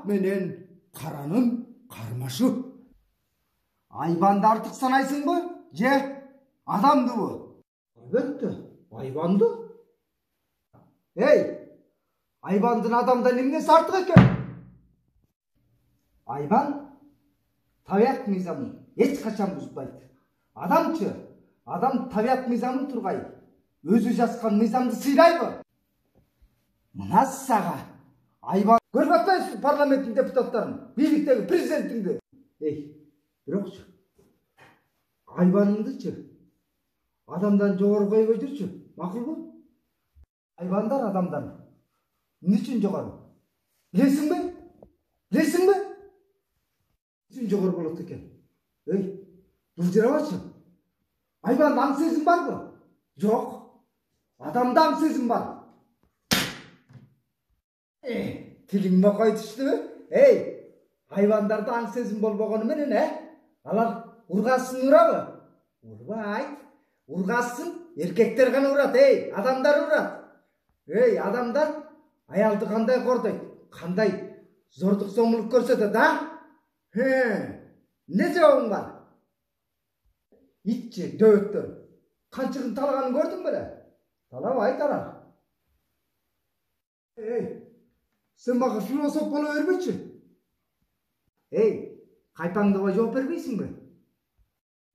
ак менен каранын кармашы. Айбанды артык санайсыңбы же адамдыбы? Албетте, айбанды. Эй, айбандын адамдан эмнеси артык экен? Айбан табиат мыйзамын эч качан бузбайт. Адамчы, адам табиат мыйзамын тургай, өзү жазган мыйзамды сыйлайбы? Мына сага айбан көрүп атпайсызбы парламенттин депутаттарын, бийликтеги президентиңди? Эй, бирокчу айбаныңдычы адамдан жогору койбой жүрчү, макулбу? Айбандар адамдан эмне үчүн жогору? Билесиңби? Билесиңби? Үчүн жогору болот экен. Эй, жылжырабачы. Айбанда аң сезим барбы? Жок. Адамда аң сезим бар. Тилиң мокой түштүбү? Эй, айбандарда аң сезим болбогону менен, алар ургасын урабы? Урбайт. Ургасын эркектер гана урат, адамдар урат. Эй, адамдар аялды кандай кордойт, кандай зордук зомбулук көрсөтөт, эмне жообуң бар? Итчи, дөбөттөр. Канчыгын талаганын көрдүң беле? Талабайт алар. Эй, сен мага философ боло бербечи. Эй, кайпаңдабай жооп бербейсиңби?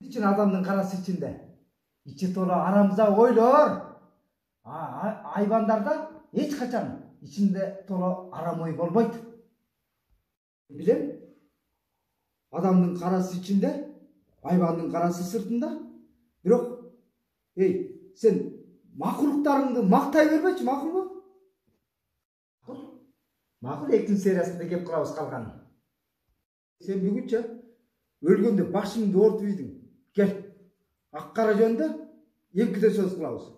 Үчүн адамдын карасы ичинде. Ичи толо арамза ойлор. Айбандарда эч качан ичинде толо арам ой болбойт. Билем? Адамдын карасы ичинде, айбандын карасы сыртында. Бирок, эй, сен макулуктарыңды мактай бербечи, макулбу? Макул, эктин сериясында кеп кылабыз калганын. Сен бүгүнчө өлгөндө башыңды оорутуп ийдиң. Кел, ак кара жөнүндө эмкиде сөз кылабыз.